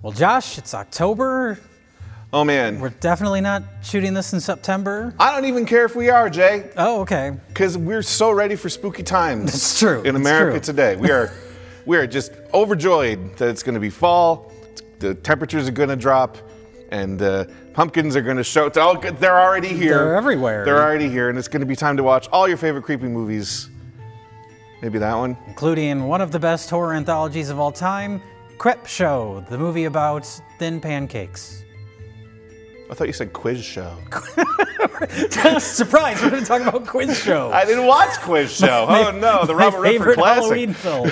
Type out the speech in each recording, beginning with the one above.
Well, Josh, it's October. Oh, man. We're definitely not shooting this in September. I don't even care if we are, Jay. Oh, okay. Because we're so ready for spooky times. That's true. In America today. We are just overjoyed that it's going to be fall. The temperatures are going to drop. And pumpkins are going to show. Oh, they're already here. They're everywhere. They're already here. And it's going to be time to watch all your favorite creepy movies. Maybe that one. Including one of the best horror anthologies of all time, Creepshow, the movie about thin pancakes. I thought you said quiz show. Surprise, we're going to talk about Quiz Show. I didn't watch Quiz Show. Oh no, the Robert Redford classic. Halloween film.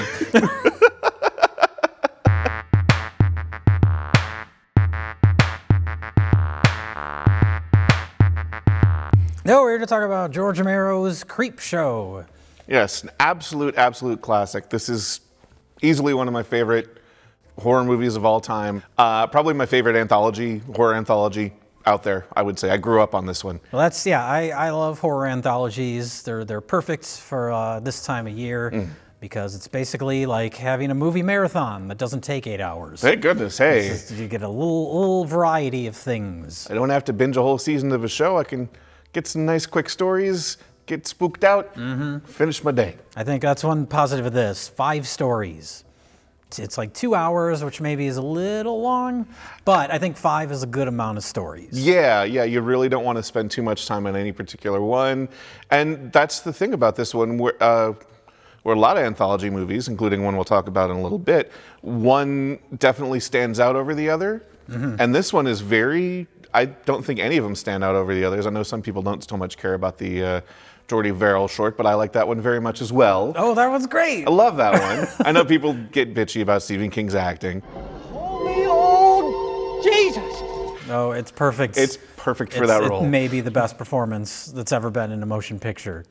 No, we're here to talk about George Romero's Creepshow. Yes, an absolute classic. This is easily one of my favorite horror movies of all time. Probably my favorite horror anthology out there, I would say. I grew up on this one. Well, I love horror anthologies. They're perfect for this time of year because it's basically like having a movie marathon that doesn't take 8 hours. Thank goodness, hey. You get a little variety of things. I don't have to binge a whole season of a show. I can get some nice quick stories, get spooked out, finish my day. I think that's one positive of this. 5 stories. It's like 2 hours, which maybe is a little long, but I think 5 is a good amount of stories. Yeah, you really don't want to spend too much time on any particular one. And that's the thing about this one, where a lot of anthology movies, including one we'll talk about in a little bit, one definitely stands out over the other. And this one is I don't think any of them stand out over the others. I know some people don't so much care about the Jordy Verrill short, but I like that one very much as well. Oh, that one's great. I love that one. I know people get bitchy about Stephen King's acting. Holy old Jesus! Oh, it's perfect. It's perfect for that role. It may be the best performance that's ever been in a motion picture.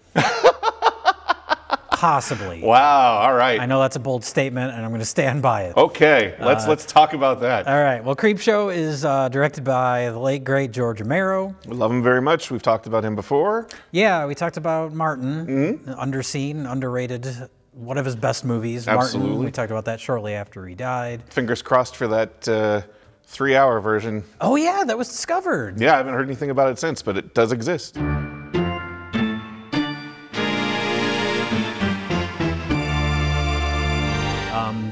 Possibly. Wow, all right. I know that's a bold statement, and I'm going to stand by it. Okay, let's talk about that. All right. Well, Creepshow is directed by the late, great George Romero. We love him very much. We've talked about him before. Yeah, we talked about Martin, underseen, underrated, one of his best movies. Absolutely. Martin, we talked about that shortly after he died. Fingers crossed for that 3-hour version. Oh, yeah, that was discovered. Yeah, I haven't heard anything about it since, but it does exist.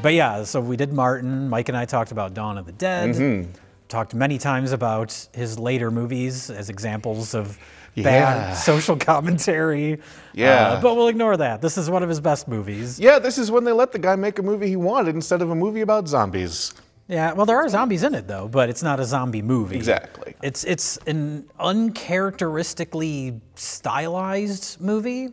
But yeah, so we did Martin. Mike and I talked about Dawn of the Dead. Talked many times about his later movies as examples of bad social commentary. Yeah. But we'll ignore that. This is one of his best movies. Yeah, this is when they let the guy make a movie he wanted instead of a movie about zombies. Yeah, well, there are zombies in it, though, but it's not a zombie movie. Exactly. It's an uncharacteristically stylized movie.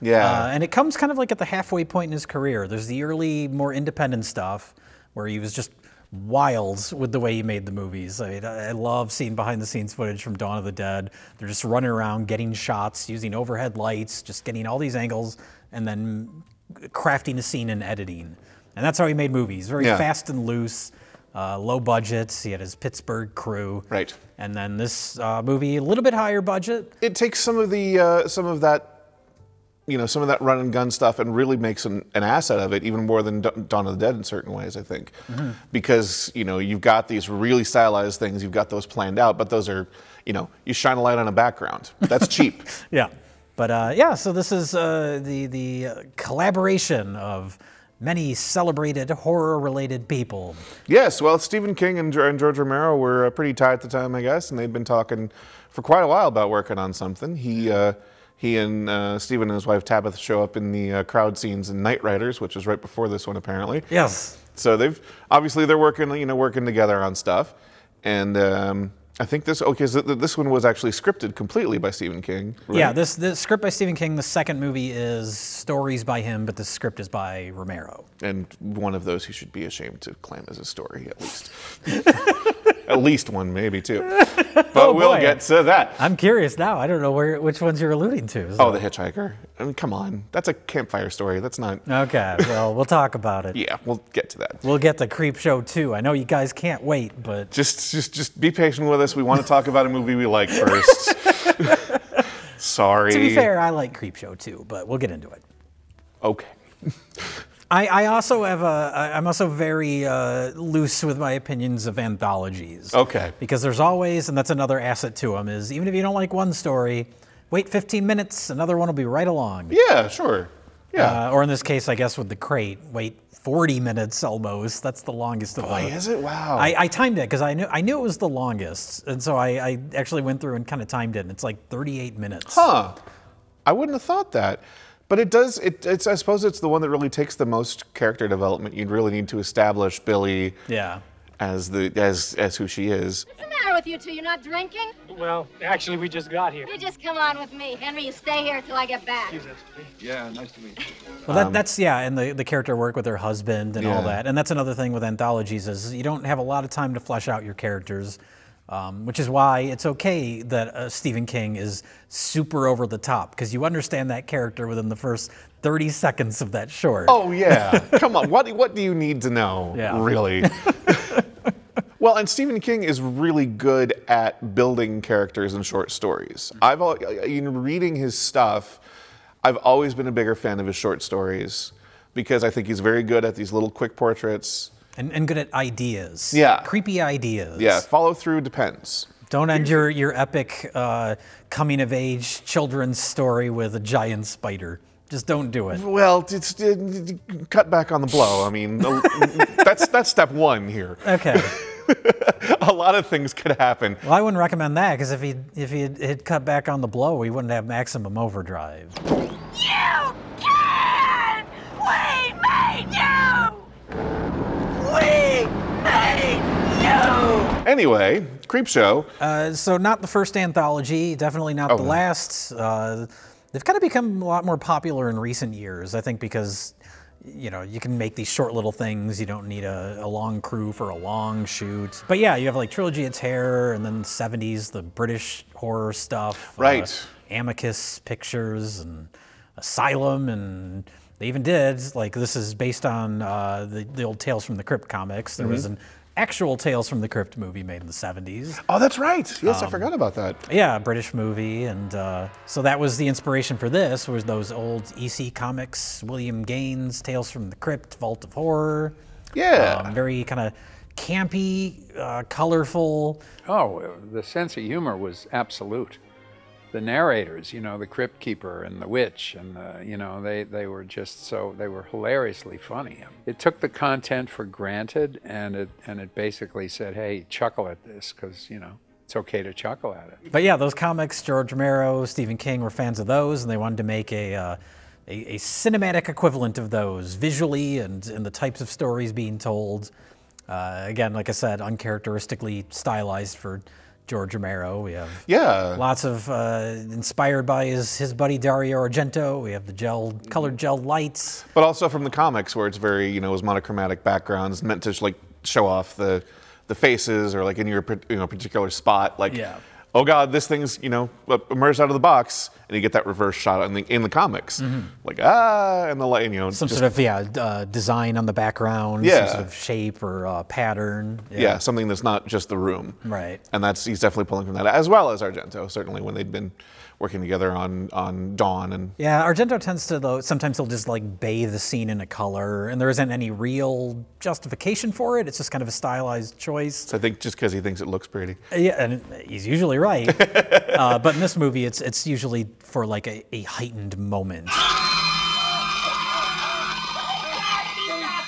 Yeah. And it comes kind of like at the halfway point in his career. There's the early, more independent stuff where he was just wild with the way he made the movies. I love seeing behind-the-scenes footage from Dawn of the Dead. They're just running around, getting shots, using overhead lights, just getting all these angles, and then crafting a scene and editing. And that's how he made movies. Very fast and loose, low budget. He had his Pittsburgh crew. Right. And then this movie, a little bit higher budget. It takes some of that run and gun stuff and really makes an asset of it, even more than Dawn of the Dead in certain ways, I think. Because, you've got these really stylized things, you've got those planned out, but those are, you shine a light on a background. That's cheap. Yeah. But so this is the collaboration of many celebrated horror-related people. Yes, well, Stephen King and George Romero were pretty tight at the time, I guess, and they'd been talking for quite a while about working on something. He and Stephen and his wife Tabitha show up in the crowd scenes in Night Riders, which was right before this one, apparently. Yes. So they're working together on stuff, and I think this one was actually scripted completely by Stephen King. Right? Yeah, this script by Stephen King. The second movie is stories by him, but the script is by Romero. And one of those he should be ashamed to claim as a story, at least. At least one, maybe two. But we'll get to that. I'm curious now. I don't know which ones you're alluding to. So. Oh, The Hitchhiker. I mean, come on. That's a campfire story. That's not... Okay, well, we'll talk about it. Yeah, we'll get to that. We'll get to Creepshow 2. I know you guys can't wait, but... Just be patient with us. We want to talk about a movie we like first. Sorry. To be fair, I like Creepshow 2, but we'll get into it. Okay. I also have I'm also very loose with my opinions of anthologies. Okay. Because there's always, and that's another asset to them, is even if you don't like one story, wait 15 minutes, another one will be right along. Yeah, sure. Yeah. Or in this case, I guess with The Crate, wait 40 minutes almost. That's the longest of them. Boy, is it? Wow. I timed it because I knew it was the longest, and so I actually went through and kind of timed it, and it's like 38 minutes. Huh. I wouldn't have thought that. But it does, it's, I suppose it's the one that really takes the most character development. You'd really need to establish Billy as who she is. What's the matter with you two? You're not drinking? Well, actually, we just got here. You just come on with me. Henry, you stay here till I get back. Yeah, nice to meet you. Well, that's, and the character work with her husband and all that. And that's another thing with anthologies is you don't have a lot of time to flesh out your characters. Which is why it's okay that Stephen King is super over the top, because you understand that character within the first 30 seconds of that short. Oh yeah, come on, what do you need to know, really? Well, and Stephen King is really good at building characters in short stories. In reading his stuff, I've always been a bigger fan of his short stories, because I think he's very good at these little quick portraits. And good at ideas. Yeah. Creepy ideas. Yeah, follow through depends. Don't end your epic coming-of-age children's story with a giant spider. Just don't do it. Well, cut back on the blow. I mean, that's step one here. Okay. A lot of things could happen. Well, I wouldn't recommend that, because if he had cut back on the blow, we wouldn't have maximum overdrive. You can! We made you! We made you! Anyway, Creepshow. So not the first anthology, definitely not the last. They've kind of become a lot more popular in recent years, I think, because you can make these short little things. You don't need a long crew for a long shoot. But yeah, you have like Trilogy of Terror, and then 70s, the British horror stuff. Right. Amicus Pictures and Asylum, and they even did, like, this is based on the old Tales from the Crypt comics. There was an actual Tales from the Crypt movie made in the 70s. Oh, that's right. Yes, I forgot about that. Yeah, a British movie. And so that was the inspiration for this, was those old EC comics, William Gaines, Tales from the Crypt, Vault of Horror. Yeah. Very kind of campy, colorful. Oh, the sense of humor was absolute. The narrators, the Crypt Keeper and the Witch, and they were just they were hilariously funny. It took the content for granted, and it basically said, hey, chuckle at this, because it's okay to chuckle at it. But yeah, those comics, George Romero, Stephen King were fans of those, and they wanted to make a cinematic equivalent of those, visually and the types of stories being told. Again, like I said, uncharacteristically stylized for George Romero. We have lots of inspired by his buddy Dario Argento. We have the colored gel lights. But also from the comics, where it's very, it was monochromatic backgrounds meant to like show off the faces, or like in your particular spot. Like, oh God, this thing's emerged out of the box, and you get that reverse shot in the comics, like and the light, some sort of design on the background, some sort of shape or pattern. Yeah, something that's not just the room. Right. And he's definitely pulling from that, as well as Argento, certainly when they'd been working together on Dawn. And yeah, Argento tends to, though, sometimes he'll just like bathe the scene in a color, and there isn't any real justification for it. It's just kind of a stylized choice. So I think just because he thinks it looks pretty. Yeah, and he's usually right. But in this movie, it's usually for like a heightened moment.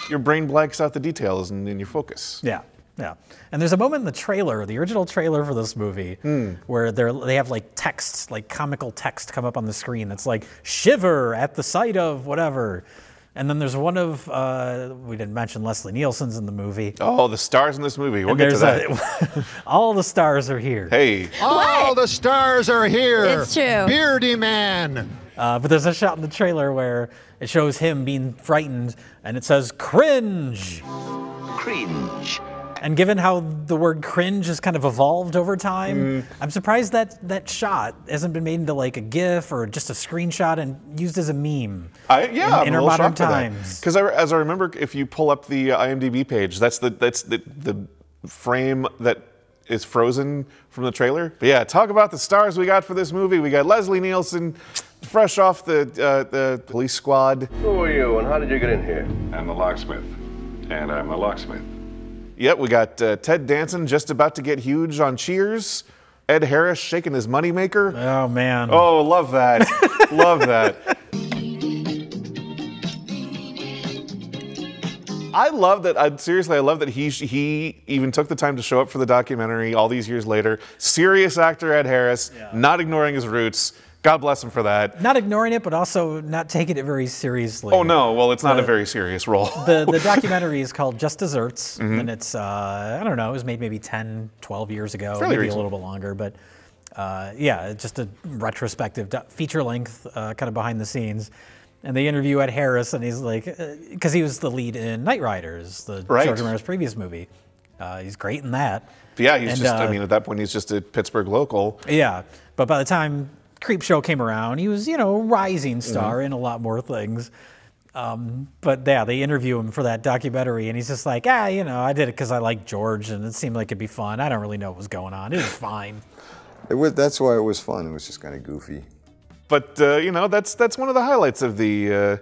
Your brain blanks out the details and then you focus. Yeah. Yeah, and there's a moment in the trailer, the original trailer for this movie, where they have like text, like comical text come up on the screen that's like, shiver at the sight of whatever. And then there's one of, we didn't mention Leslie Nielsen's in the movie. Oh, the stars in this movie. We'll get to that. All the stars are here. Hey. All the stars are here. It's true. Beardy man. But there's a shot in the trailer where it shows him being frightened, and it says, cringe. Cringe. And given how the word cringe has kind of evolved over time, I'm surprised that shot hasn't been made into like a GIF or just a screenshot and used as a meme. In our modern times. Because as I remember, if you pull up the IMDb page, that's the frame that is frozen from the trailer. But yeah, talk about the stars we got for this movie. We got Leslie Nielsen fresh off the police squad. Who are you and how did you get in here? I'm the locksmith. And I'm the locksmith. Yep, we got Ted Danson just about to get huge on Cheers. Ed Harris shaking his moneymaker. Oh, man. Oh, love that. Love that. I love that. Seriously, I love that he even took the time to show up for the documentary all these years later. Serious actor Ed Harris, not ignoring his roots. God bless him for that. Not ignoring it, but also not taking it very seriously. Oh, no. Well, it's not a very serious role. The documentary is called Just Desserts, and it's, I don't know, it was made maybe 10, 12 years ago, Fairly maybe recent. a little bit longer, but yeah, just a retrospective, feature-length, kind of behind the scenes. And they interview Ed Harris, and he's like, because he was the lead in Knight Riders, the George A Romero's previous movie. He's great in that. Yeah, he's just, I mean, at that point, he's just a Pittsburgh local. Yeah, but by the time Creepshow came around, he was, you know, rising star in a lot more things. But yeah, they interview him for that documentary, and he's just like, you know, I did it because I like George, and it seemed like it'd be fun. I don't really know what was going on. It was fine. That's why it was fun. It was just kind of goofy. But you know, that's one of the highlights of the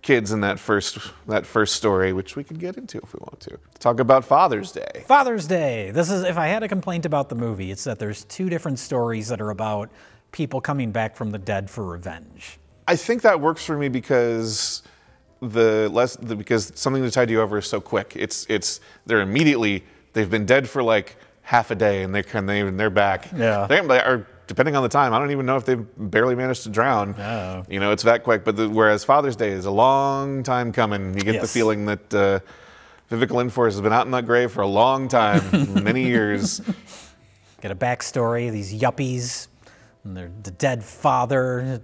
kids in that first story, which we could get into if we want to. Talk about Father's Day. Father's Day. This is, if I had a complaint about the movie, it's that there's two different stories that are about people coming back from the dead for revenge. I think that works for me because because something to tide you over is so quick. They've been dead for like half a day and they're back. Yeah. They are, depending on the time, I don't even know if they've barely managed to drown. Oh. You know, it's that quick. But whereas Father's Day is a long time coming. You get the feeling that Vivica Lindfors has been out in that grave for a long time, many years. Get a backstory, these yuppies. And the dead father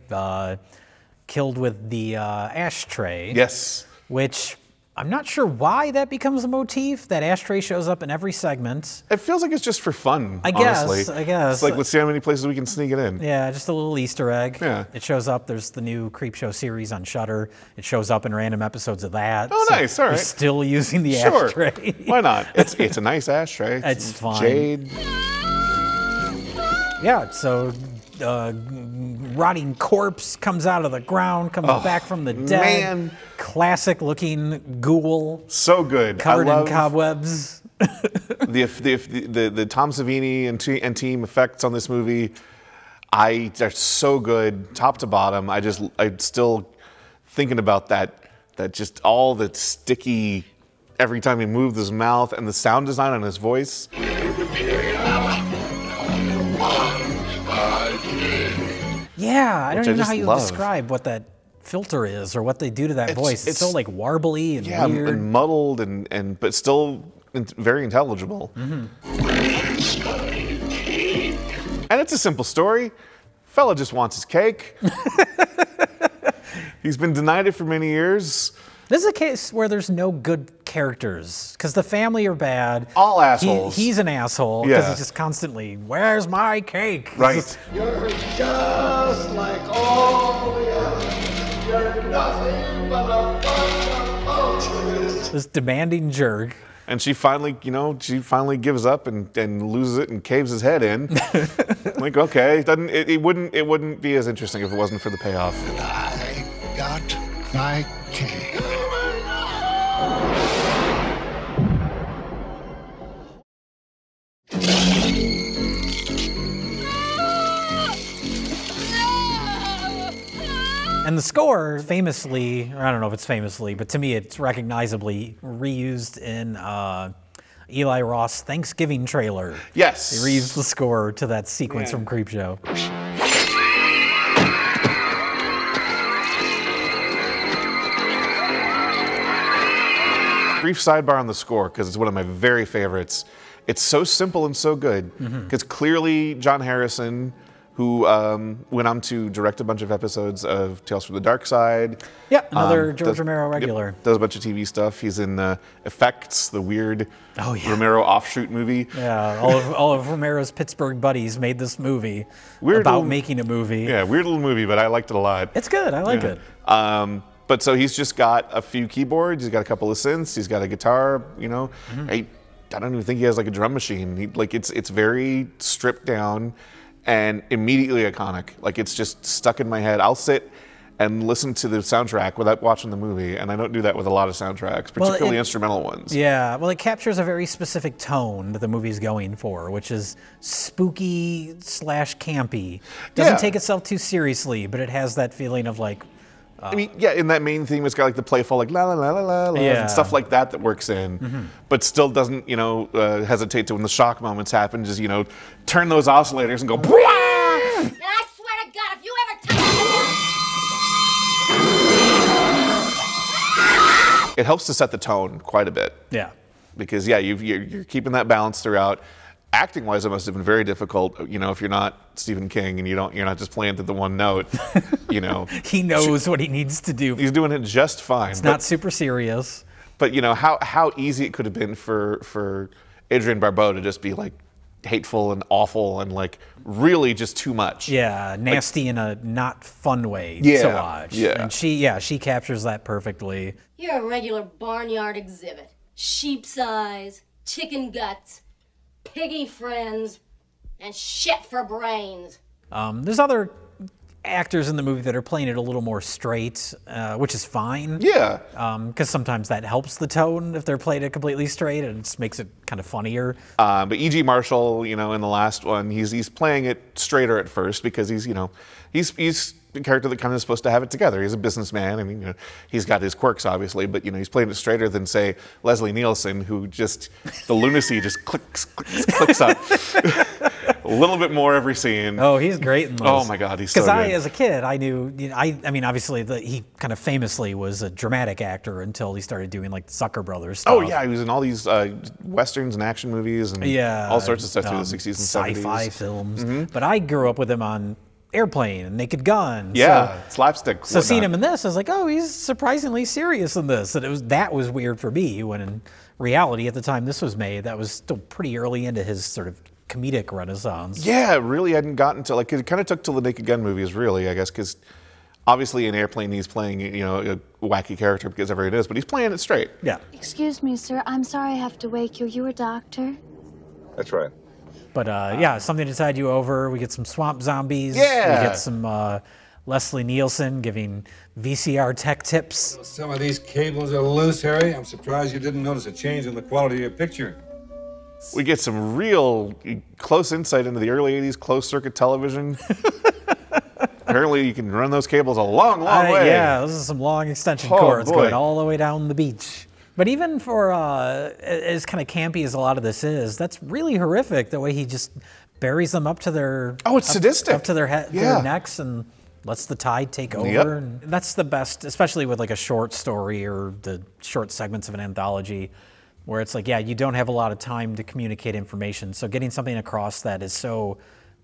killed with the ashtray. Yes. Which I'm not sure why that becomes a motif. That ashtray shows up in every segment. It feels like it's just for fun, I guess. honestly. It's like, let's see how many places we can sneak it in. Yeah, just a little Easter egg. Yeah. It shows up. There's the new Creepshow series on Shudder. It shows up in random episodes of that. Oh, so nice. All right. They're still using the ashtray. Why not? It's a nice ashtray. It's fine. Jade. Yeah, so rotting corpse comes out of the ground, comes back from the dead. Man. Classic looking ghoul. So good. Covered in cobwebs. the Tom Savini and team effects on this movie, they're so good, top to bottom. I'm still thinking about that just all the sticky every time he moves his mouth and the sound design on his voice. Yeah, I don't even know how you love. describe what that filter is or what they do to that voice. It's so like warbly and weird. And muddled but still very intelligible. Mm-hmm. And it's a simple story. Fella just wants his cake. He's been denied it for many years. This is a case where there's no good characters because the family are bad. All assholes. He's an asshole because Yeah. he's just constantly, "Where's my cake?" Right. You're just like all the others. You're nothing but a bunch of vultures. This demanding jerk. And she finally, gives up and loses it and caves his head in. Like, okay, it wouldn't be as interesting if it wasn't for the payoff. I got my cake. And the score famously, or I don't know if it's famously, but to me it's recognizably reused in Eli Roth's Thanksgiving trailer. Yes. They reused the score to that sequence from Creepshow. Brief sidebar on the score, because it's one of my very favorites. It's so simple and so good, because clearly John Harrison, who went on to direct a bunch of episodes of Tales from the Dark Side. Yeah, another George Romero regular. Yep, does a bunch of TV stuff. He's in Effects, the weird Romero offshoot movie. Yeah, all of Romero's Pittsburgh buddies made this movie about making a movie. Yeah, weird little movie, but I liked it a lot. It's good. I like it. But so he's just got a few keyboards. He's got a couple of synths. He's got a guitar. I don't even think he has like a drum machine. It's very stripped down, and immediately iconic. Like, it's just stuck in my head. I'll sit and listen to the soundtrack without watching the movie, and I don't do that with a lot of soundtracks, particularly instrumental ones. Yeah, well, it captures a very specific tone that the movie's going for, which is spooky / campy. Doesn't take itself too seriously, but it has that feeling of like. I mean, yeah, in that main theme, it's got like the playful, like la la la la la, and stuff like that works in, but still doesn't, you know, hesitate to when the shock moments happen, just, you know, turn those oscillators and go. And I swear to God, if you ever touch it helps to set the tone quite a bit. Yeah. Because you're keeping that balance throughout. Acting-wise, it must have been very difficult. You know, if you're not Stephen King and you're not just playing to the one note. You know, he knows what he needs to do. He's doing it just fine. It's not super serious. But you know how easy it could have been for Adrienne Barbeau to just be like hateful and awful and like really just too much. Yeah, nasty in a not fun way to watch. Yeah. And she captures that perfectly. You're a regular barnyard exhibit. Sheep's eyes, chicken guts, piggy friends, and shit for brains. There's other actors in the movie that are playing it a little more straight, which is fine. Yeah. Because sometimes that helps the tone if they're playing it completely straight, and it just makes it kind of funnier. But E.G. Marshall, you know, in the last one, he's playing it straighter at first because he's the character that kind of is supposed to have it together. He's a businessman. I mean, you know, he's got his quirks, obviously, but you know, he's playing it straighter than, say, Leslie Nielsen, who just the lunacy just clicks up a little bit more every scene. Oh, he's great in those. Oh my God, he's so good. Because as a kid, I knew. You know, I mean, obviously, he kind of famously was a dramatic actor until he started doing like Zucker Brothers stuff. Oh yeah, he was in all these westerns and action movies and all sorts of stuff through the 60s and 70s. Sci-fi films. But I grew up with him on Airplane and Naked Gun. Yeah, slapstick. So seeing him in this, I was like, oh, he's surprisingly serious in this. And that was weird for me when in reality at the time this was made, that was still pretty early into his sort of comedic renaissance. Yeah, it really hadn't gotten to, like, it kind of took till the Naked Gun movies, really, I guess, because obviously in Airplane he's playing, you know, a wacky character because everyone is, but he's playing it straight. Yeah. Excuse me, sir. I'm sorry I have to wake you. You a doctor? That's right. But yeah, something to tide you over. We get some swamp zombies. Yeah. We get some Leslie Nielsen giving VCR tech tips. Some of these cables are loose, Harry. I'm surprised you didn't notice a change in the quality of your picture. We get some real close insight into the early 80s closed-circuit television. Apparently you can run those cables a long, long way. Yeah, those are some long extension cords going all the way down the beach. But even for as kind of campy as a lot of this is, that's really horrific, the way he just buries them up to their... Oh, it's sadistic. Up to their, their necks and lets the tide take over. And that's the best, especially with like a short story or the short segments of an anthology, where it's like, yeah, you don't have a lot of time to communicate information. So getting something across that is so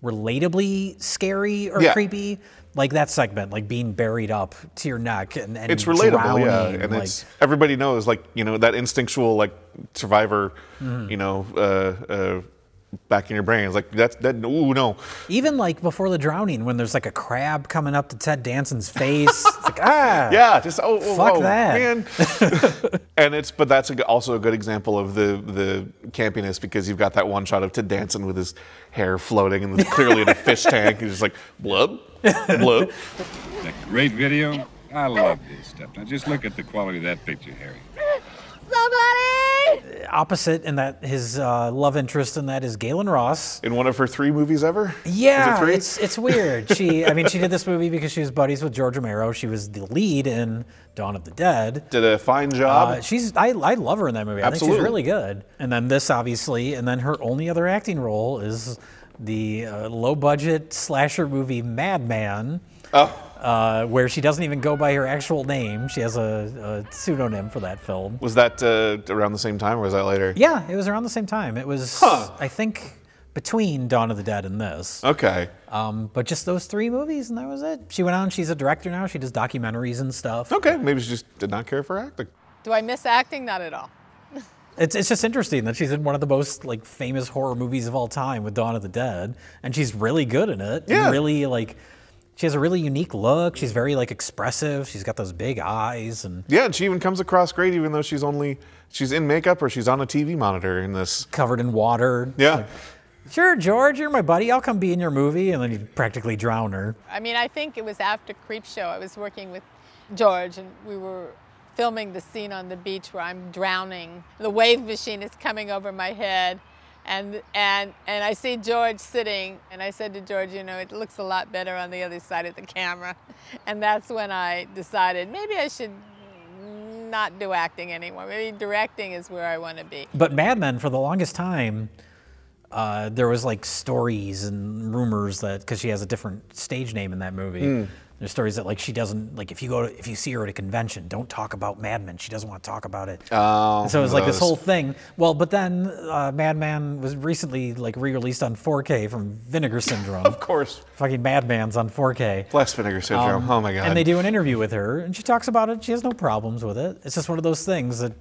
relatably scary or creepy, like that segment, like being buried up to your neck and it's relatable, drowning, and like, it's everybody knows, like, you know, that instinctual like survivor, you know, back in your brain. It's like that. Ooh, no. Even like before the drowning, when there's like a crab coming up to Ted Danson's face, it's like yeah, just fuck that, man. But that's also a good example of the campiness, because you've got that one shot of Ted Danson with his hair floating and clearly in a fish tank. He's just like blub, blub. It's a great video. I love this stuff. Now just look at the quality of that picture, Harry. Somebody! Opposite in that his love interest in that is Galen Ross. In one of her 3 movies ever? Yeah, it's weird. She did this movie because she was buddies with George Romero. She was the lead in Dawn of the Dead. Did a fine job. I love her in that movie. I think she's really good. And then this, obviously, and then her only other acting role is the low-budget slasher movie Madman. Where she doesn't even go by her actual name. She has a pseudonym for that film. Was that around the same time, or was that later? Yeah, it was around the same time. It was, I think, between Dawn of the Dead and this. Okay. But just those 3 movies, and that was it. She went on, she's a director now. She does documentaries and stuff. Okay, maybe she just did not care for acting. Do I miss acting? Not at all. It's just interesting that she's in one of the most like famous horror movies of all time with Dawn of the Dead, and she's really good in it. Yeah. And really like... She has a really unique look. She's very like expressive. She's got those big eyes, and yeah, and she even comes across great, even though she's in makeup or she's on a TV monitor in this. Covered in water. Yeah. Sure, George, you're my buddy. I'll come be in your movie. And then he'd practically drown her. I mean, I think it was after Creepshow. I was working with George, and we were filming the scene on the beach where I'm drowning. The wave machine is coming over my head. And I see George sitting, and I said to George, you know, it looks a lot better on the other side of the camera. And that's when I decided maybe I should not do acting anymore. Maybe directing is where I want to be. But Mad Men, for the longest time, there was like stories and rumors that, because she has a different stage name in that movie, there's stories that like she doesn't, like if you see her at a convention, don't talk about Mad Men. She doesn't want to talk about it. Oh, and so it was like this whole thing. Well, but then Mad Men was recently like re-released on 4K from Vinegar Syndrome. Of course. Fucking Mad Men's on 4K. Bless Vinegar Syndrome. Oh my God. And they do an interview with her, and she talks about it. She has no problems with it. It's just one of those things that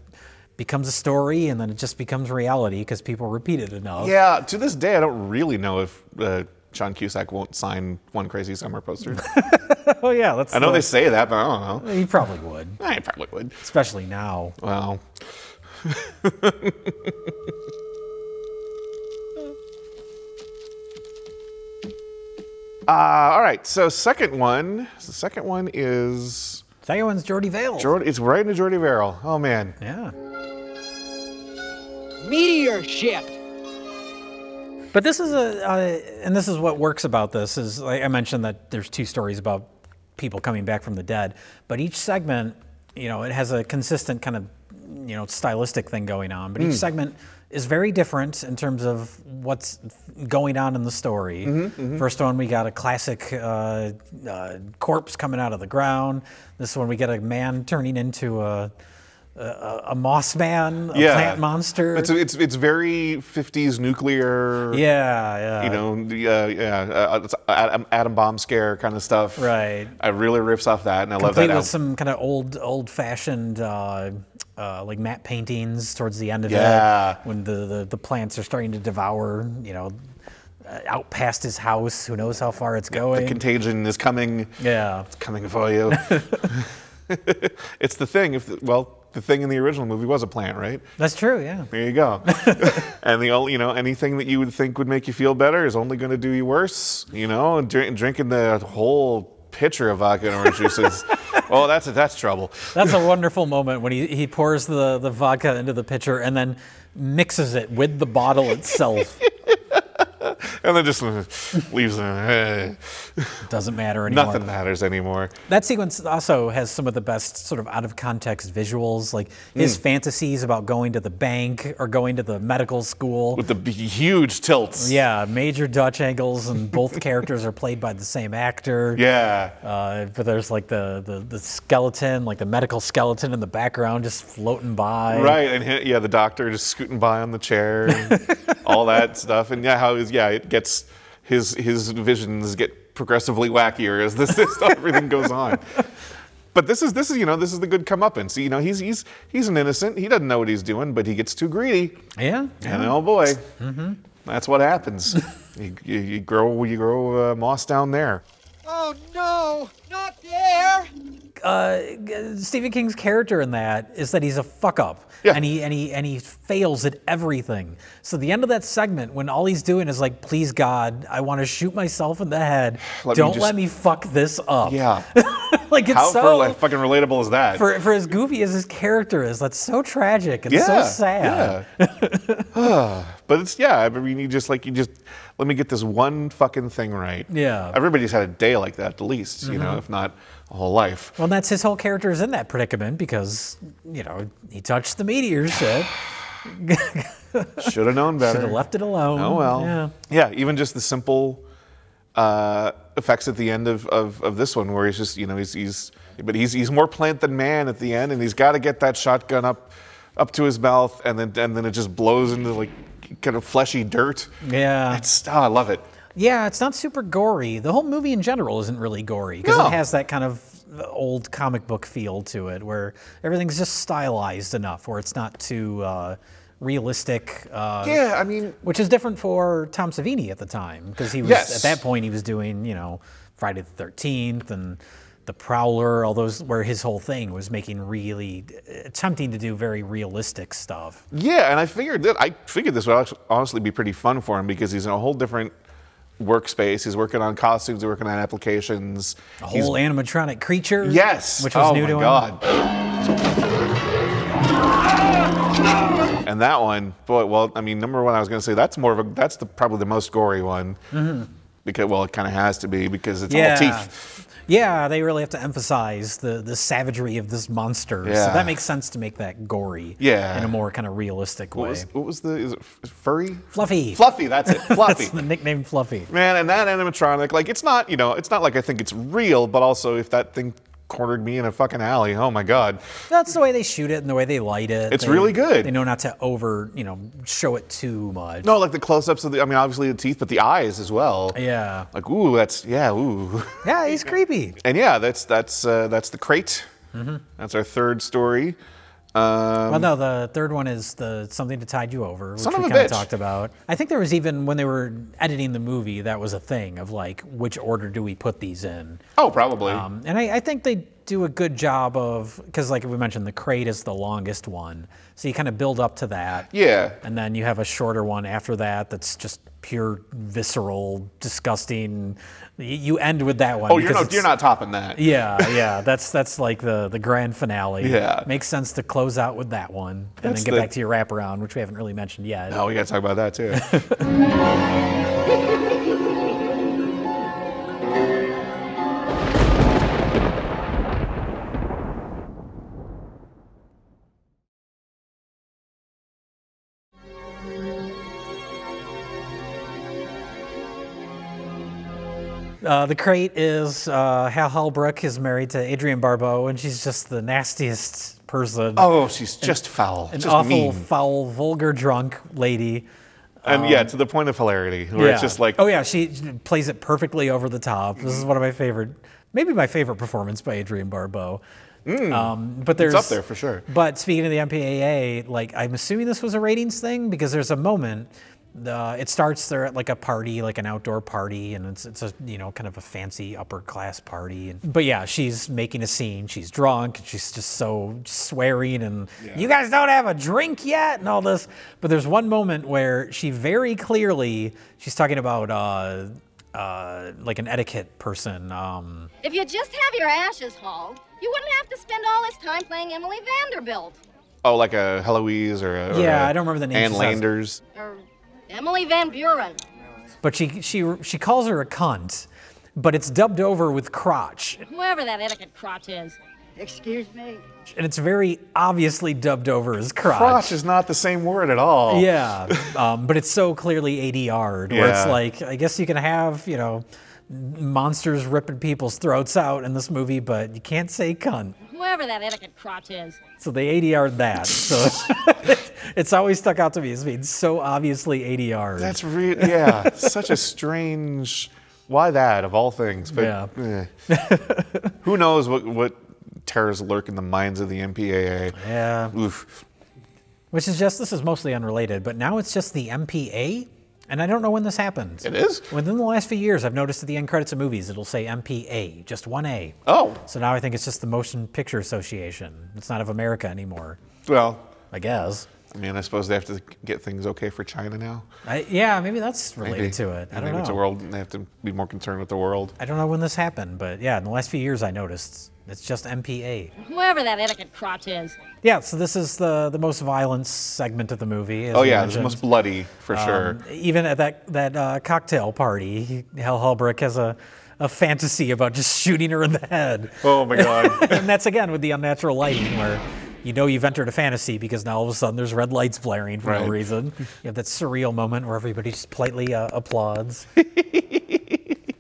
becomes a story, and then it just becomes reality because people repeat it enough. Yeah, to this day, I don't really know if John Cusack won't sign One Crazy Summer poster. Oh yeah, I know they say that, but I don't know. He probably would. He probably would. Especially now. Well. All right, so second one. The second one is... Second one's Jordy Vale. It's right into Jordy Verrill. Oh, man. Yeah. Meteor shit. But this is and this is what works about this, is like I mentioned that there's two stories about people coming back from the dead, but each segment, you know, it has a consistent kind of, you know, stylistic thing going on, but each segment is very different in terms of what's going on in the story. First one, we got a classic corpse coming out of the ground. This one, we get a man turning into a moss man, a plant monster. It's very 50s nuclear. Yeah. You know, it's atom bomb scare kind of stuff. Right. I really riffs off that, and I love that. Complete with some kind of old-fashioned like matte paintings towards the end of it, when the plants are starting to devour, you know, out past his house. Who knows how far it's going? The contagion is coming. Yeah, it's coming for you. It's the thing. The thing in the original movie was a plant, right? That's true. Yeah. There you go. And the only, you know, anything that you would think would make you feel better is only going to do you worse. You know, drinking the whole pitcher of vodka and orange juice is, oh, that's trouble. That's a wonderful moment when he pours the vodka into the pitcher and then mixes it with the bottle itself. And then just leaves it. Doesn't matter anymore. Nothing matters anymore. That sequence also has some of the best sort of out-of-context visuals, like his fantasies about going to the bank or going to the medical school. With the huge tilts. Yeah, major Dutch angles, and both characters are played by the same actor. Yeah. But there's like the skeleton, like the medical skeleton in the background just floating by. Right, and the doctor just scooting by on the chair and all that stuff. And it gets his visions get progressively wackier as this everything goes on. But this is the good comeuppance. You know, he's an innocent. He doesn't know what he's doing, but he gets too greedy. Yeah. And oh boy, that's what happens. you grow moss down there. Oh no, not there! Stephen King's character in that is that he's a fuck up, and he fails at everything. So the end of that segment, when all he's doing is like, "Please God, I want to shoot myself in the head. Don't let me fuck this up." Yeah. Like it's how fucking relatable is that? For as goofy as his character is, that's so tragic and so sad. Yeah. But it's I mean, you just let me get this one fucking thing right. Yeah. Everybody's had a day like that at least, you know, if not a whole life. Well, that's his whole character is in that predicament because, you know, he touched the meteor shit. Should have known better. Should have left it alone. Oh well. Yeah. Even just the simple effects at the end of this one, where he's just, you know, he's more plant than man at the end, and he's got to get that shotgun up to his mouth, and then it just blows into like kind of fleshy dirt. Yeah. I love it. Yeah, it's not super gory. The whole movie in general isn't really gory because it has that kind of old comic book feel to it, where everything's just stylized enough, where it's not too realistic. I mean, which is different for Tom Savini at the time, because he was at that point he was doing, you know, Friday the 13th and the Prowler, all those, where his whole thing was attempting to do very realistic stuff. Yeah, and I figured this would honestly be pretty fun for him because he's in a whole different workspace. He's working on costumes, he's working on applications. A whole animatronic creature? Yes! Which was new to him. God. And that one, boy, well, I mean, number one, I was going to say that's probably the most gory one. Because, well, it kind of has to be because it's all teeth. Yeah, they really have to emphasize the savagery of this monster. Yeah. So that makes sense to make that gory in a more kind of realistic way. What was is it furry? Fluffy. Fluffy, that's it. Fluffy. That's the nickname Fluffy. Man, and that animatronic, like, it's not like I think it's real, but also if that thing cornered me in a fucking alley, oh my God. That's the way they shoot it and the way they light it. It's really good. They know not to show it too much. No, like the close-ups of obviously the teeth, but the eyes as well. Yeah. Like, ooh, ooh. Yeah, he's creepy. And yeah, that's the crate. That's our third story. Well, no, the third one is the Something to Tide You Over, which we kind of talked about. I think there was even, when they were editing the movie, that was a thing of like, which order do we put these in? Oh, probably. And I think they do a good job of, because like we mentioned, the crate is the longest one. So you kind of build up to that. Yeah. And then you have a shorter one after that that's just pure, visceral, disgusting. You end with that one. Oh, you're not topping that. Yeah. That's like the grand finale. Yeah. Makes sense to close out with that one and then get back to your wraparound, which we haven't really mentioned yet. No, we got to talk about that too. The crate is Hal Holbrook is married to Adrienne Barbeau, and she's just the nastiest person. Oh, she's just foul. An just awful, mean. foul, vulgar, drunk lady. And yeah, to the point of hilarity, where it's just like... Oh yeah, she plays it perfectly over the top. This is one of my favorite, maybe my favorite performance by Adrienne Barbeau. But there's, it's up there for sure. But speaking of the MPAA, like I'm assuming this was a ratings thing because there's a moment... it starts there at like a party, like an outdoor party, and it's a kind of a fancy upper class party. But yeah, she's making a scene. She's drunk and she's just so swearing and you guys don't have a drink yet and all this. But there's one moment where she very clearly she's talking about like an etiquette person. If you just have your ashes hauled, you wouldn't have to spend all this time playing Emily Vanderbilt. Oh, like a Heloise or a I don't remember the name. Ann Landers. Or Emily Van Buren. But she calls her a cunt, but it's dubbed over with crotch. Whoever that etiquette crotch is. Excuse me. And it's very obviously dubbed over as crotch. Crotch is not the same word at all. Yeah, but it's so clearly ADR'd, where it's like, I guess you can have, monsters ripping people's throats out in this movie, but you can't say cunt. Whoever that etiquette crotch is. So they ADR'd that. So it's always stuck out to me as being so obviously ADR'd. That's really, such a strange, why that of all things? But, who knows what terrors lurk in the minds of the MPAA. Yeah. Oof. Which is this is mostly unrelated, but now it's just the MPA? And I don't know when this happened. It is? Within the last few years, I've noticed at the end credits of movies, it'll say MPA, just one A. Oh. So now I think it's just the Motion Picture Association. It's not of America anymore. Well. I guess. I mean, I suppose they have to get things okay for China now. Yeah, maybe that's related to it. I don't know. It's a world, they have to be more concerned with the world. I don't know when this happened, but yeah, in the last few years I noticed. It's just MPA. Whoever that etiquette crotch is. Yeah, so this is the most violent segment of the movie. Oh yeah, the most bloody, for sure. Even at that cocktail party, Hal Holbrook has a fantasy about just shooting her in the head. Oh my God. And that's again with the unnatural lighting where you've entered a fantasy because now all of a sudden there's red lights blaring for no reason. You have that surreal moment where everybody just politely applauds.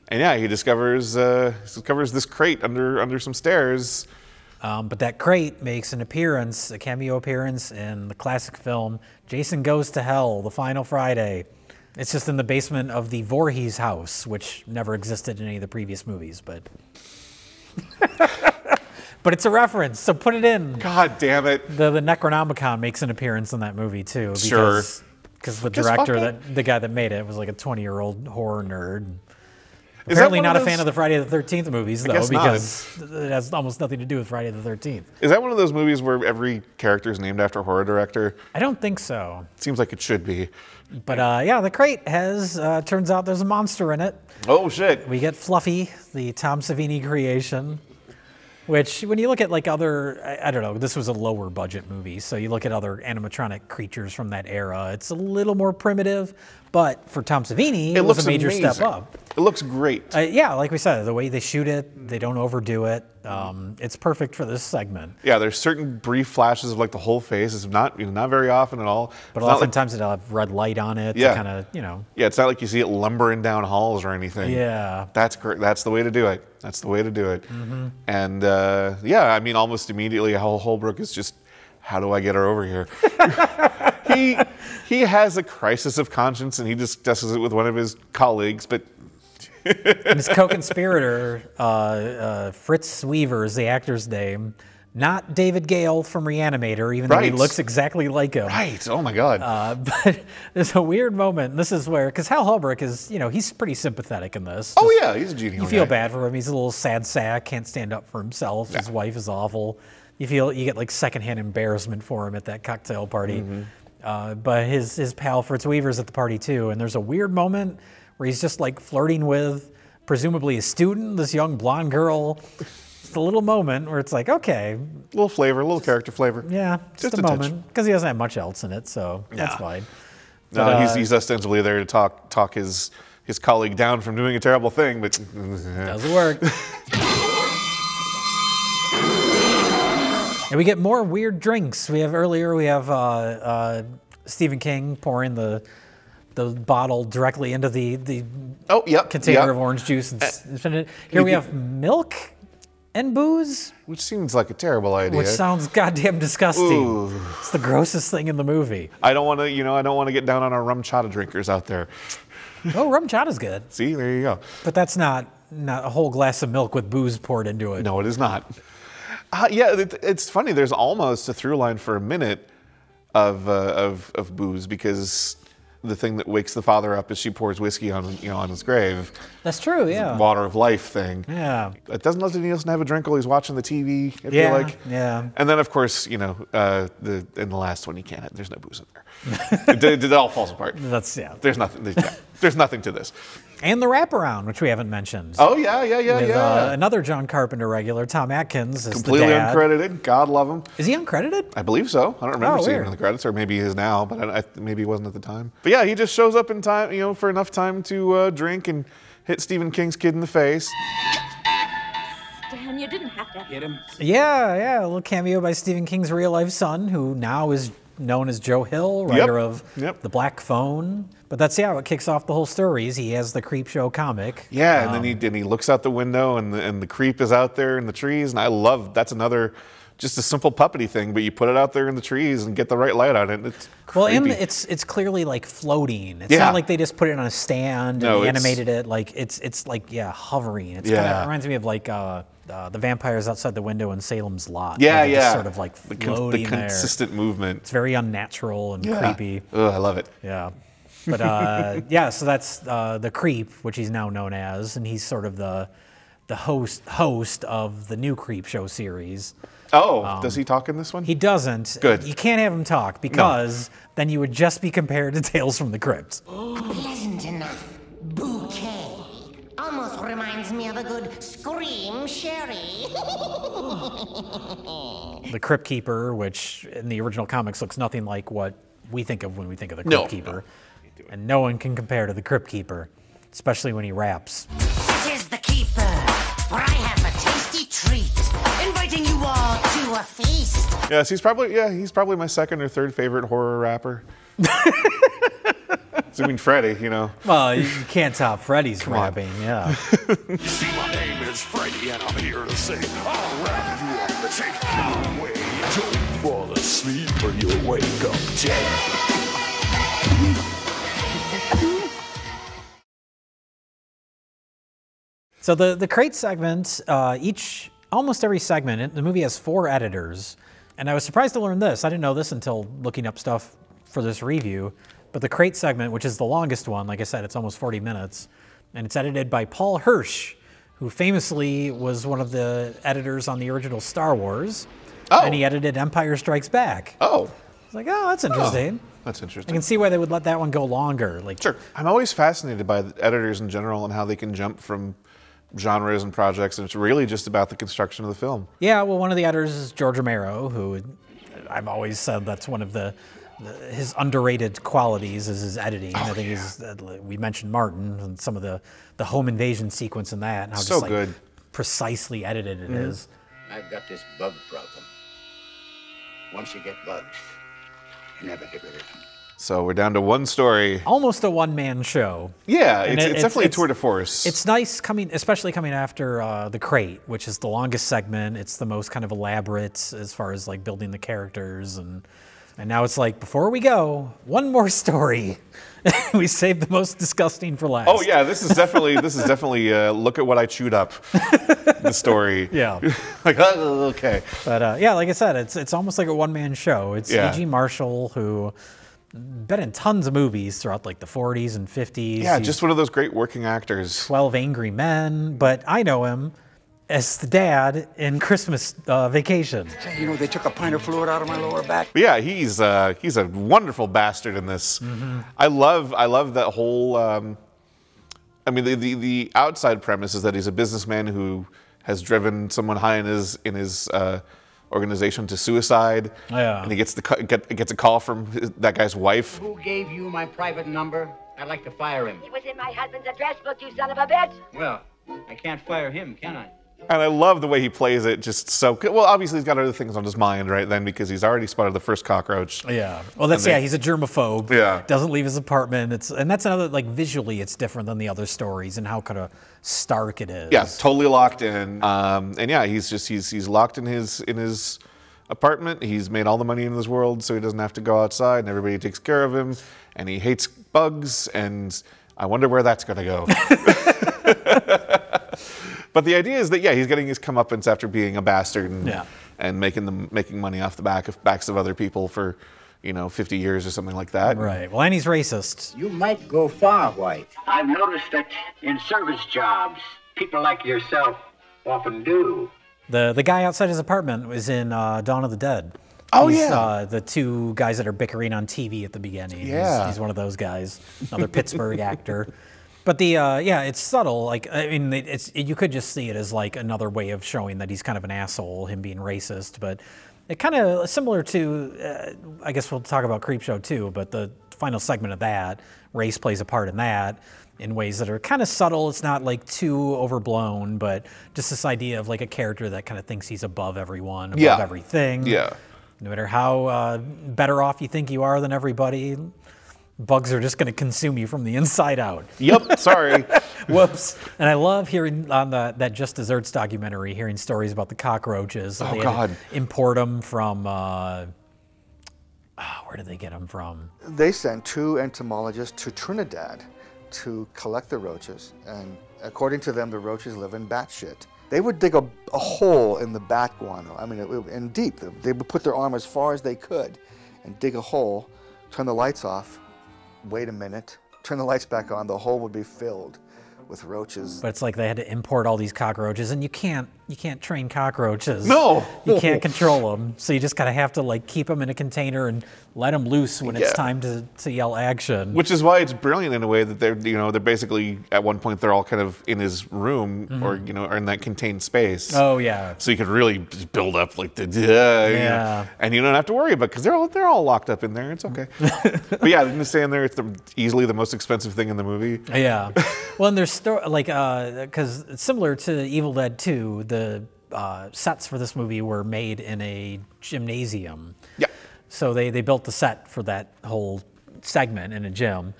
And yeah, he discovers this crate under some stairs. But that crate makes a cameo appearance in the classic film Jason Goes to Hell, The Final Friday. It's just in the basement of the Voorhees house, which never existed in any of the previous movies, but but it's a reference, so put it in. God damn it. The Necronomicon makes an appearance in that movie too. Because the director, the guy that made it was like a 20-year-old horror nerd. Apparently not a fan of the Friday the 13th movies, though, guess not. because it has almost nothing to do with Friday the 13th. Is that one of those movies where every character is named after a horror director? I don't think so. Seems like it should be. But yeah, the crate has, turns out there's a monster in it. Oh, shit. We get Fluffy, the Tom Savini creation, which when you look at like other, I don't know, this was a lower budget movie, so you look at other animatronic creatures from that era, it's a little more primitive, but for Tom Savini, it was a major step up. It looks great. Yeah, like we said, the way they shoot it, they don't overdo it. It's perfect for this segment. Yeah, there's certain brief flashes of like the whole face. It's not not very often at all. But it's oftentimes it'll have red light on it Yeah. to kind of, Yeah, it's not like you see it lumbering down halls or anything. Yeah. That's great. That's the way to do it. That's the way to do it. Mhm. And yeah, I mean, almost immediately, Hal Holbrook is just, how do I get her over here? he has a crisis of conscience, and he discusses it with one of his colleagues, but. And his co-conspirator, Fritz Weaver is the actor's name. Not David Gale from Reanimator, even though he looks exactly like him. Right, oh my God. But there's a weird moment, and this is where, because Hal Holbrook is, he's pretty sympathetic in this. Oh yeah, he's a genius. You feel bad for him. He's a little sad sack, can't stand up for himself. His wife is awful. You get like secondhand embarrassment for him at that cocktail party. But his pal Fritz Weaver's at the party too, and there's a weird moment where he's just like flirting with presumably a student, this young blonde girl. Just a little moment where it's like, okay. A little flavor, a little character flavor. Yeah, just a moment. Because he doesn't have much else in it, so that's fine. No, But, he's ostensibly there to talk his colleague down from doing a terrible thing, but doesn't work. And we get more weird drinks. We have Stephen King pouring the bottle directly into the container of orange juice. And here we have milk and booze. Which seems like a terrible idea. Which sounds goddamn disgusting. Ooh. It's the grossest thing in the movie. I don't want to get down on our rum chata drinkers out there. Oh, rum chata's good. See, there you go. But that's not a whole glass of milk with booze poured into it. No, it is not. Yeah, it's funny. There's almost a through line for a minute of booze, because the thing that wakes the father up is she pours whiskey on his grave. That's true, yeah. Water of life thing. Yeah. Doesn't Leslie Nielsen have a drink while he's watching the TV? I feel like. Yeah. And then of course, in the last one, there's no booze in there. it all falls apart. There's nothing. There's nothing to this. And the wraparound, which we haven't mentioned. Oh yeah. With another John Carpenter regular, Tom Atkins, is completely the dad. uncredited. God love him. Is he uncredited? I believe so. I don't remember seeing him in the credits, or maybe he is now, but maybe he wasn't at the time. But yeah, he just shows up in time, for enough time to drink and hit Stephen King's kid in the face. Damn, you didn't have to hit him. Yeah, a little cameo by Stephen King's real life son, who now is known as Joe Hill, writer of The Black Phone. But that's what kicks off the whole story. He has the Creepshow comic. Yeah, and then he looks out the window, and the creep is out there in the trees, and I love that's another. Just a simple puppety thing, but you put it out there in the trees and get the right light on it. And it's creepy. Well, and it's cleally like floating. It's not like they just put it on a stand and animated it. Like it's like hovering. It's kind of reminds me of like the vampires outside the window in Salem's Lot. Yeah, just sort of like floating the consistent there. movement. It's very unnatural and creepy. Oh, I love it. Yeah. But so that's the Creep, which he's now known as, and he's sort of the host of the new Creepshow series. Oh, does he talk in this one? He doesn't. Good. You can't have him talk, because then you would just be compared to Tales from the Crypt. Pleasant enough. Bouquet. Almost reminds me of a good Scream Sherry. The Crypt Keeper, which in the original comics looks nothing like what we think of when we think of the Crypt Keeper. And no one can compare to the Crypt Keeper, especially when he raps. Tis the Keeper, for I have a tasty treat, inviting you all to a feast. Yes, he's probably my second or third favorite horror rapper. Assuming Freddy, Well, you can't top Freddy's rapping, yeah. You see, my name is Freddy, and I'm here to say, I'll rap you off the cheek. No way, don't fall asleep or you'll wake up dead. So the crate segment, almost every segment, the movie has 4 editors. And I was surprised to learn this. I didn't know this until looking up stuff for this review. But the crate segment, which is the longest one, like I said, it's almost 40 minutes, and it's edited by Paul Hirsch, who famously was one of the editors on the original Star Wars. Oh. And he edited Empire Strikes Back. Oh. It's like, oh, that's interesting. That's I interesting. can see why they would let that one go longer. Like, Sure. I'm always fascinated by the editors in general and how they can jump from genres and projects, and it's really just about the construction of the film. Yeah, well, one of the editors is George Romero, who I've always said that's one of his underrated qualities is his editing. I think we mentioned Martin and some of the home invasion sequence in that, and how So just good. Precisely edited it is. I've got this bug problem. Once you get bugs, you never get rid of them. So we're down to one story. Almost a one-man show. Yeah, And it's definitely a tour de force. It's nice especially coming after The Crate, which is the longest segment. It's the most kind of elaborate as far as like building the characters, and now it's like, before we go, one more story. We saved the most disgusting for last. Oh yeah, this is definitely look at what I chewed up. The story. Yeah. Like, oh, okay. But yeah, like I said, it's almost like a one-man show. It's Yeah. E.G. Marshall, who been in tons of movies throughout like the 40s and 50s. Yeah, He's just one of those great working actors. 12 Angry Men, but I know him as the dad in Christmas Vacation. Say, you know, they took a pint of fluid out of my lower back. But yeah, he's a wonderful bastard in this. I love that whole. I mean, the outside premise is that he's a businessman who has driven someone high in his organization to suicide. Yeah. And he gets a call from that guy's wife. Who gave you my private number? I'd like to fire him. It was in my husband's address book, you son of a bitch. Well, I can't fire him, can I? And I love the way he plays it, just so good. Well, obviously he's got other things on his mind right then because he's already spotted the first cockroach. Yeah. Well, he's a germaphobe. Yeah. Doesn't leave his apartment. And that's another, like, visually it's different than the other stories and how kind of stark it is. Yeah, totally locked in. And yeah, he's locked in his apartment. He's made all the money in this world, so he doesn't have to go outside, and everybody takes care of him. And he hates bugs, and I wonder where that's going to go. But the idea is that he's getting his comeuppance after being a bastard and making money off the backs of other people for 50 years or something like that. Right. Well, and he's racist. You might go far, White. I've noticed that in service jobs, people like yourself often do. The guy outside his apartment was in Dawn of the Dead. Oh, he's, yeah. The two guys that are bickering on TV at the beginning. Yeah. He's one of those guys. Another Pittsburgh actor. But it's subtle. Like, I mean, you could just see it as like another way of showing that he's kind of an asshole, him being racist. But it kind of similar to, I guess we'll talk about Creepshow too. But the final segment of that, race plays a part in that in ways that are kind of subtle. It's not like too overblown, but just this idea of like a character that kind of thinks he's above everyone, above everything. Yeah. No matter how better off you think you are than everybody, bugs are just going to consume you from the inside out. Yep, sorry. Whoops. And I love hearing on that Just Desserts documentary, hearing stories about the cockroaches. Oh, they God. had to import them from, where did they get them from? They sent 2 entomologists to Trinidad to collect the roaches. And according to them, the roaches live in bat shit. They would dig a hole in the bat guano. I mean, and deep. They would put their arm as far as they could and dig a hole, turn the lights off, wait a minute, turn the lights back on, the hole would be filled with roaches. But it's like they had to import all these cockroaches, and you can't train cockroaches. No. You can't control them, so you just kind of have to like keep them in a container and let them loose when it's time to yell action. Which is why it's brilliant in a way that they're basically at one point they're all kind of in his room or or in that contained space. Oh yeah. So you could really just build up like the and you don't have to worry about because they're all locked up in there. It's okay. But yeah, I'm just saying there it's easily the most expensive thing in the movie. Yeah. Well, and there's because similar to Evil Dead 2, the sets for this movie were made in a gymnasium. Yeah. So they built the set for that whole segment in a gym.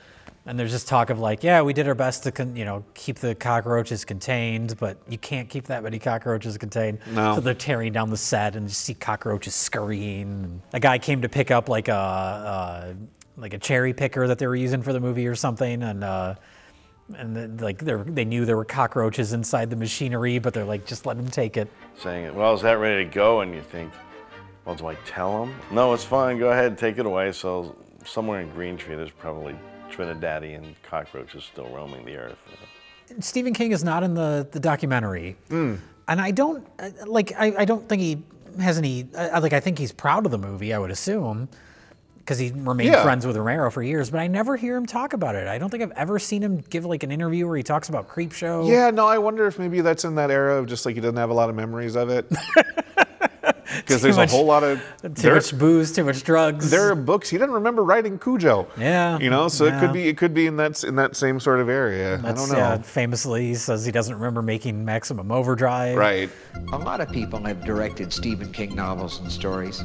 And there's just talk of like, yeah, we did our best to keep the cockroaches contained, but you can't keep that many cockroaches contained. No. So they're tearing down the set and you see cockroaches scurrying. A guy came to pick up like a cherry picker that they were using for the movie or something, and they knew there were cockroaches inside the machinery, but they're like, just let them take it. Saying, well, is that ready to go? And you think, well, do I tell them? No, it's fine. Go ahead, take it away. So somewhere in Green Tree, there's probably Trinidadian cockroaches still roaming the earth. Stephen King is not in the documentary, and I don't I don't think he has any. I think he's proud of the movie. I would assume. Because he remained friends with Romero for years, but I never hear him talk about it. I don't think I've ever seen him give like an interview where he talks about Creepshow. Yeah, no, I wonder if maybe that's in that era of just like he doesn't have a lot of memories of it. Because there's a whole lot of too much booze, too much drugs. There are books he doesn't remember writing Cujo. Yeah, you know, so it could be in that same sort of area. I don't know. Yeah, famously, he says he doesn't remember making Maximum Overdrive. Right. A lot of people have directed Stephen King novels and stories.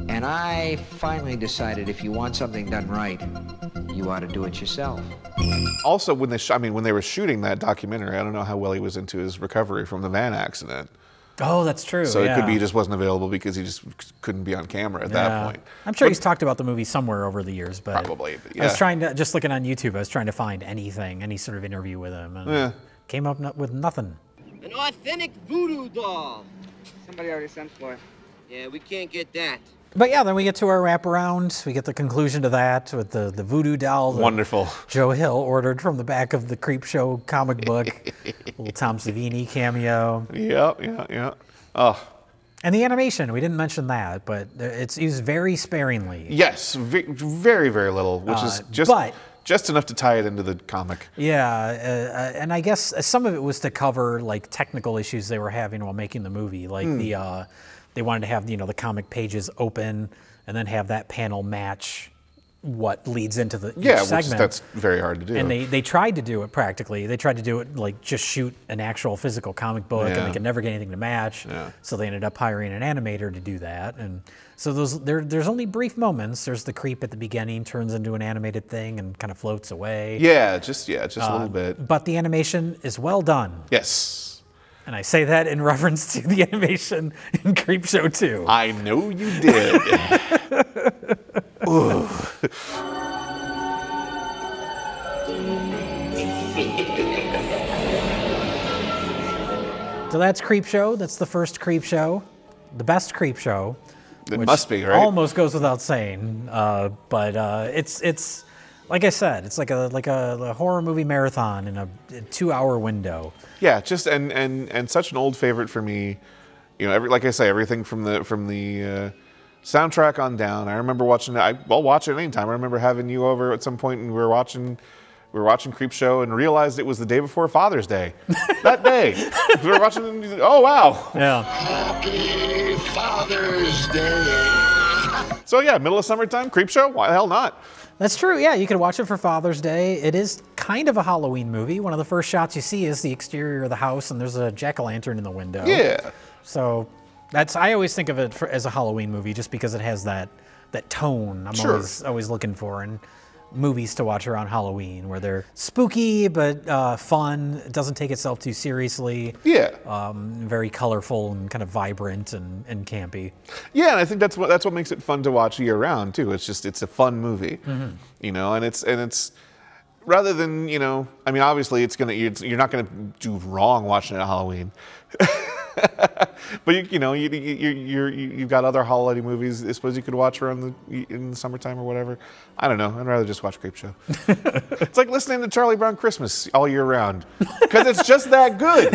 And I finally decided if you want something done right, you ought to do it yourself. Also, when they were shooting that documentary, I don't know how well he was into his recovery from the van accident. Oh, that's true. So it could be he just wasn't available because he just couldn't be on camera at that point. I'm sure he's talked about the movie somewhere over the years, but probably. But I was trying to just looking on YouTube. I was trying to find any sort of interview with him, and came up with nothing. An authentic voodoo doll. Somebody already sent for it. Yeah, we can't get that. But yeah, then we get to our wraparound. We get the conclusion to that with the voodoo doll. Wonderful. Joe Hill ordered from the back of the Creepshow comic book. Little Tom Savini cameo. Yeah. Oh. And the animation, we didn't mention that, but it's used very sparingly. Yes, very, very little, which is just enough to tie it into the comic. Yeah, and I guess some of it was to cover like technical issues they were having while making the movie, like they wanted to have the comic pages open and then have that panel match what leads into the segment. That's very hard to do. And they tried to do it practically. They tried to do it like just shoot an actual physical comic book, and they could never get anything to match. Yeah. So they ended up hiring an animator to do that. And so there's only brief moments. There's the creep at the beginning, turns into an animated thing and kind of floats away. Yeah, just a little bit. But the animation is well done. Yes. And I say that in reference to the animation in Creepshow 2. I know you did. Ooh. So that's Creepshow. That's the first Creepshow. The best Creepshow. It must be, right? Almost goes without saying. But it's like I said, it's like a horror movie marathon in a 2-hour window. Yeah, just and such an old favorite for me. Like I say, everything from the soundtrack on down. I remember watching it. I'll watch it anytime. I remember having you over at some point, and we were watching Creepshow and realized it was the day before Father's Day. That day, we were watching. Oh wow! Yeah. Happy Father's Day. So yeah, middle of summertime, Creepshow. Why the hell not? That's true, yeah. You could watch it for Father's Day. It is kind of a Halloween movie. One of the first shots you see is the exterior of the house, and there's a jack-o'-lantern in the window. Yeah. So I always think of it as a Halloween movie just because it has that tone I'm always looking for in movies to watch around Halloween, where they're spooky but fun. It doesn't take itself too seriously. Yeah. Very colorful and kind of vibrant and campy. Yeah, and I think that's what makes it fun to watch year round too. It's a fun movie, and it's rather than obviously you're not gonna do wrong watching it at Halloween. But you've got other holiday movies I suppose you could watch around in the summertime or whatever. I don't know. I'd rather just watch Creepshow. It's like listening to Charlie Brown Christmas all year round because it's just that good.